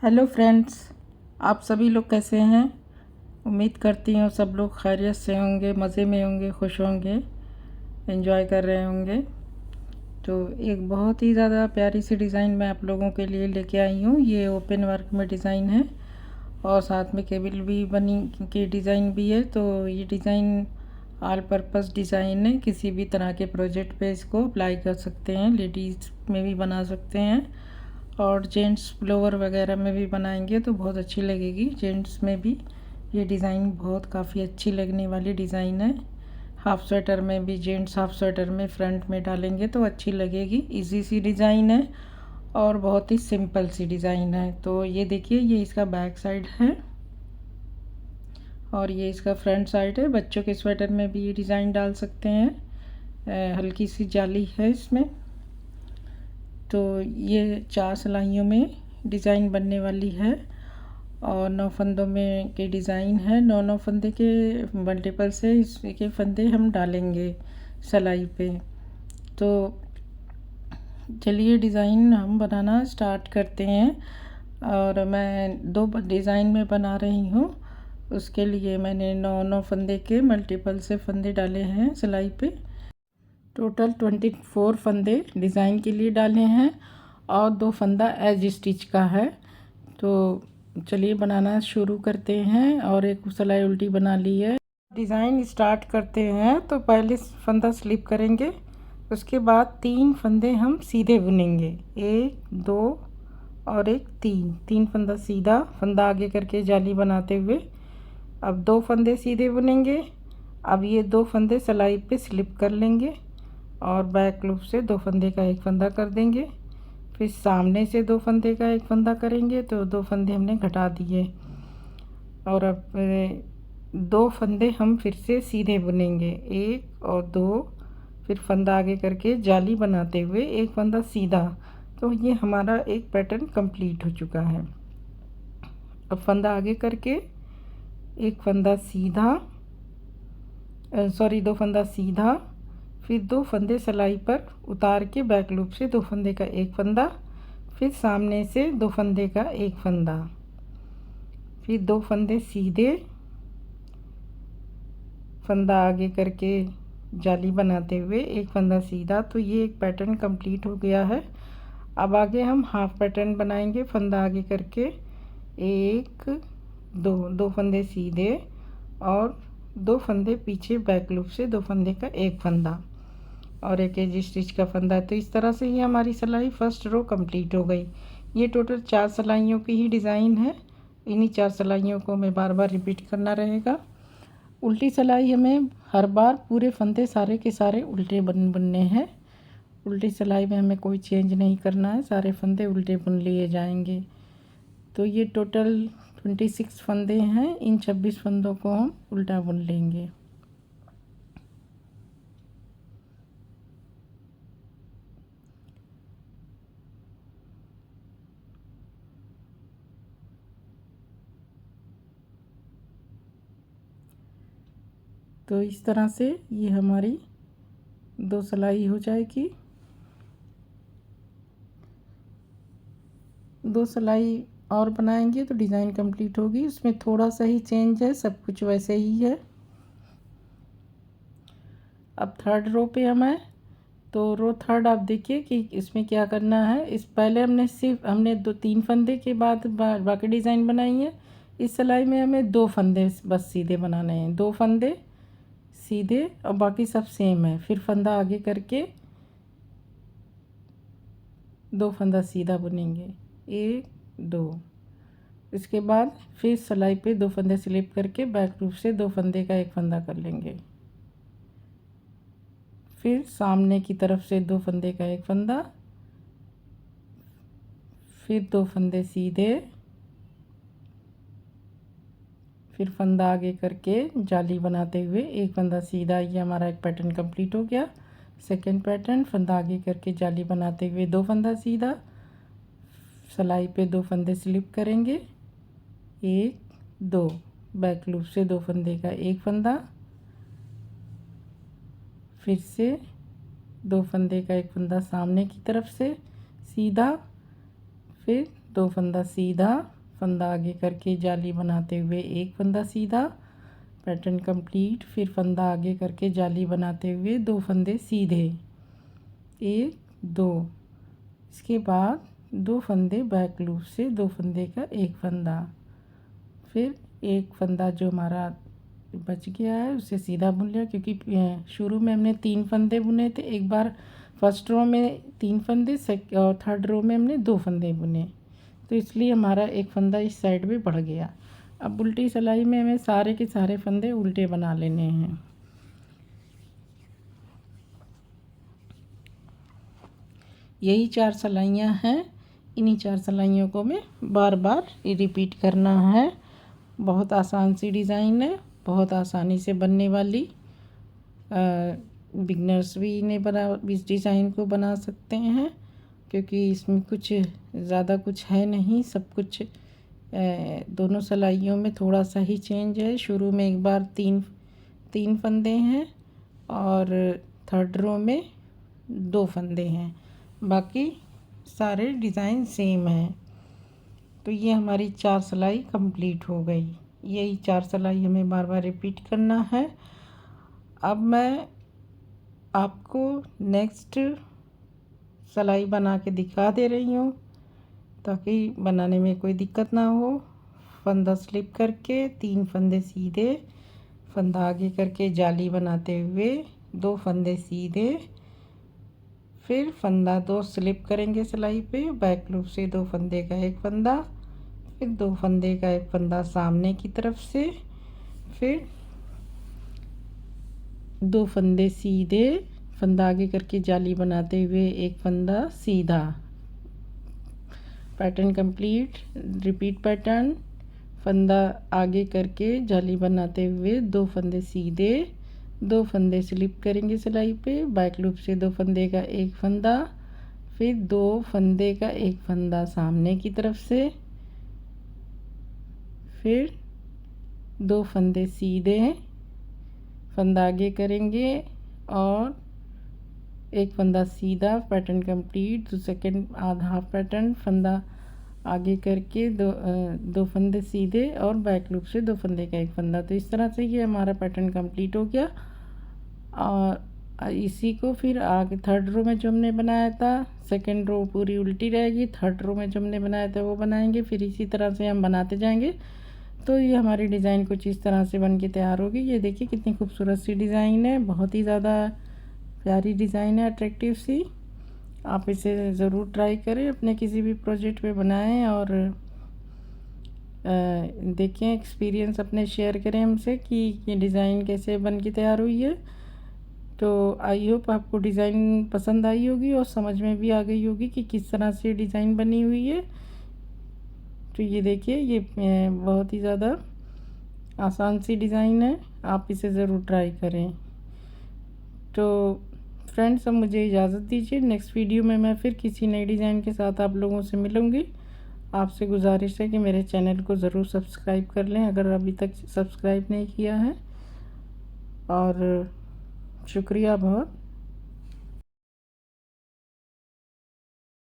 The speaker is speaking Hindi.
हेलो फ्रेंड्स, आप सभी लोग कैसे हैं। उम्मीद करती हूँ सब लोग खैरियत से होंगे, मज़े में होंगे, खुश होंगे, एंजॉय कर रहे होंगे। तो एक बहुत ही ज़्यादा प्यारी सी डिज़ाइन मैं आप लोगों के लिए लेके आई हूँ। ये ओपन वर्क में डिज़ाइन है और साथ में केबल भी बनी की डिज़ाइन भी है। तो ये डिज़ाइन ऑल पर्पस डिज़ाइन है, किसी भी तरह के प्रोजेक्ट पे इसको अप्लाई कर सकते हैं। लेडीज़ में भी बना सकते हैं और जेंट्स फ्लोवर वगैरह में भी बनाएंगे तो बहुत अच्छी लगेगी। जेंट्स में भी ये डिज़ाइन बहुत काफ़ी अच्छी लगने वाली डिज़ाइन है। हाफ़ स्वेटर में भी, जेंट्स हाफ़ स्वेटर में फ्रंट में डालेंगे तो अच्छी लगेगी। इजी सी डिज़ाइन है और बहुत ही सिंपल सी डिज़ाइन है। तो ये देखिए, ये इसका बैक साइड है और ये इसका फ्रंट साइड है। बच्चों के स्वेटर में भी ये डिज़ाइन डाल सकते हैं। हल्की सी जाली है इसमें। तो ये 4 सिलाइयों में डिज़ाइन बनने वाली है और 9 फंदों में के डिज़ाइन है। 9 फंदे के मल्टीपल से इसके फंदे हम डालेंगे सिलाई पे। तो चलिए डिज़ाइन हम बनाना स्टार्ट करते हैं। और मैं 2 डिज़ाइन में बना रही हूँ, उसके लिए मैंने 9 फंदे के मल्टीपल से फंदे डाले हैं सिलाई पे। टोटल 24 फंदे डिज़ाइन के लिए डाले हैं और 2 फंदा एज स्टिच का है। तो चलिए बनाना शुरू करते हैं। और एक सिलाई उल्टी बना ली है। डिज़ाइन स्टार्ट करते हैं तो पहले फंदा स्लिप करेंगे, उसके बाद 3 फंदे हम सीधे बुनेंगे। 1 2 और एक 3 फंदा सीधा, फंदा आगे करके जाली बनाते हुए। अब 2 फंदे सीधे बुनेंगे। अब ये 2 फंदे सिलाई पे स्लिप कर लेंगे और बैक लूप से 2 फंदे का एक फंदा कर देंगे। फिर सामने से 2 फंदे का एक फंदा करेंगे तो 2 फंदे हमने घटा दिए। और अब 2 फंदे हम फिर से सीधे बुनेंगे, 1 और 2। फिर फंदा आगे करके जाली बनाते हुए एक फंदा सीधा। तो ये हमारा एक पैटर्न कंप्लीट हो चुका है। अब फंदा आगे करके एक फंदा सीधा, 2 फंदा सीधा, फिर 2 फंदे सिलाई पर उतार के बैक लूप से 2 फंदे का एक फंदा, फिर सामने से 2 फंदे का एक फंदा, फिर 2 फंदे सीधे, फंदा आगे करके जाली बनाते हुए एक फंदा सीधा। तो ये एक पैटर्न कंप्लीट हो गया है। अब आगे हम हाफ पैटर्न बनाएंगे। फंदा आगे करके 1 2 फंदे सीधे और 2 फंदे पीछे बैक लूप से 2 फंदे का एक फंदा और एक एज स्टिच का फंदा। तो इस तरह से ही हमारी सिलाई फर्स्ट रो कंप्लीट हो गई। ये टोटल 4 सिलाइयों की ही डिज़ाइन है। इन्हीं 4 सिलाइयों को हमें बार बार रिपीट करना रहेगा। उल्टी सिलाई हमें हर बार पूरे फंदे सारे के सारे उल्टे बुनने हैं। उल्टी सिलाई में हमें कोई चेंज नहीं करना है, सारे फंदे उल्टे बुन लिए जाएंगे। तो ये टोटल 26 फंदे हैं। इन 26 फंदों को हम उल्टा बुन लेंगे। तो इस तरह से ये हमारी 2 सिलाई हो जाएगी। 2 सिलाई और बनाएंगे तो डिज़ाइन कंप्लीट होगी। उसमें थोड़ा सा ही चेंज है, सब कुछ वैसे ही है। अब थर्ड रो पे हम हैं। तो रो थर्ड आप देखिए कि इसमें क्या करना है। इस पहले हमने 3 फंदे के बाद बाकी डिज़ाइन बनाई है। इस सिलाई में हमें 2 फंदे बस सीधे बनाने हैं, 2 फंदे सीधे और बाकी सब सेम है। फिर फंदा आगे करके 2 फंदा सीधा बुनेंगे, 1 2। इसके बाद फिर सिलाई पे 2 फंदे स्लिप करके बैक लूप से 2 फंदे का एक फंदा कर लेंगे। फिर सामने की तरफ से 2 फंदे का एक फंदा, फिर 2 फंदे सीधे, फिर फंदा आगे करके जाली बनाते हुए एक फंदा सीधा। ये हमारा एक पैटर्न कंप्लीट हो गया। सेकंड पैटर्न, फंदा आगे करके जाली बनाते हुए 2 फंदा सीधा, सिलाई पे 2 फंदे स्लिप करेंगे, 1 2, बैक लूप से 2 फंदे का एक फंदा, फिर से 2 फंदे का एक फंदा सामने की तरफ से सीधा, फिर 2 फंदा सीधा, फंदा आगे करके जाली बनाते हुए एक फंदा सीधा, पैटर्न कंप्लीट। फिर फंदा आगे करके जाली बनाते हुए 2 फंदे सीधे, 1 2। इसके बाद 2 फंदे बैक लूप से, 2 फंदे का एक फंदा, फिर एक फंदा जो हमारा बच गया है उसे सीधा बुन लिया, क्योंकि शुरू में हमने 3 फंदे बुने थे। एक बार फर्स्ट रो में 3 फंदे, और थर्ड रो में हमने 2 फंदे बुने, तो इसलिए हमारा एक फंदा इस साइड में बढ़ गया। अब उल्टी सिलाई में हमें सारे के सारे फंदे उल्टे बना लेने हैं। यही 4 सिलाइयाँ हैं, इन्हीं 4 सिलाइयों को हमें बार बार रिपीट करना है। बहुत आसान सी डिज़ाइन है, बहुत आसानी से बनने वाली। बिगनर्स भी इस डिज़ाइन को बना सकते हैं, क्योंकि इसमें कुछ ज़्यादा कुछ है नहीं, सब कुछ दोनों सिलाइयों में थोड़ा सा ही चेंज है। शुरू में एक बार 3 फंदे हैं और थर्ड रो में 2 फंदे हैं, बाकी सारे डिज़ाइन सेम हैं। तो ये हमारी 4 सिलाई कंप्लीट हो गई। यही 4 सिलाई हमें बार बार रिपीट करना है। अब मैं आपको नेक्स्ट सिलाई बना के दिखा दे रही हूँ, ताकि बनाने में कोई दिक्कत ना हो। फंदा स्लिप करके 3 फंदे सीधे, फंदा आगे करके जाली बनाते हुए 2 फंदे सीधे, फिर फंदा 2 स्लिप करेंगे सिलाई पे, बैक लूप से 2 फंदे का एक फंदा, फिर 2 फंदे का एक फंदा सामने की तरफ से, फिर 2 फंदे सीधे, फंदा आगे करके जाली बनाते हुए एक फंदा सीधा। Pattern complete. रिपीट पैटर्न, फंदा आगे करके जाली बनाते हुए 2 फंदे सीधे, 2 फंदे स्लिप करेंगे सिलाई पे, बैक लूप से 2 फंदे का एक फंदा, फिर 2 फंदे का एक फंदा सामने की तरफ से, फिर 2 फंदे सीधे, फंदा आगे करेंगे और एक फंदा सीधा। Pattern complete. तो सेकंड आधा हाफ पैटर्न, फंदा आगे करके 2 फंदे सीधे और बैक लूप से 2 फंदे का एक फंदा। तो इस तरह से ये हमारा पैटर्न कंप्लीट हो गया। और इसी को फिर आगे थर्ड रो में जो हमने बनाया था, सेकंड रो पूरी उल्टी रहेगी, थर्ड रो में जो हमने बनाया था वो बनाएंगे, फिर इसी तरह से हम बनाते जाएंगे। तो ये हमारी डिज़ाइन कुछ इस तरह से बन के तैयार होगी। ये देखिए कितनी खूबसूरत सी डिज़ाइन है, बहुत ही ज़्यादा प्यारी डिज़ाइन है, अट्रैक्टिव सी। आप इसे ज़रूर ट्राई करें, अपने किसी भी प्रोजेक्ट पे बनाएं और देखें, एक्सपीरियंस अपने शेयर करें हमसे कि ये डिज़ाइन कैसे बन के तैयार हुई है। तो आई होप आपको डिज़ाइन पसंद आई होगी और समझ में भी आ गई होगी कि किस तरह से डिज़ाइन बनी हुई है। तो ये देखिए, ये बहुत ही ज़्यादा आसान सी डिज़ाइन है, आप इसे ज़रूर ट्राई करें। तो फ्रेंड्स, अब मुझे इजाज़त दीजिए। नेक्स्ट वीडियो में मैं फिर किसी नई डिज़ाइन के साथ आप लोगों से मिलूँगी। आपसे गुजारिश है कि मेरे चैनल को ज़रूर सब्सक्राइब कर लें अगर अभी तक सब्सक्राइब नहीं किया है। और शुक्रिया बहुत।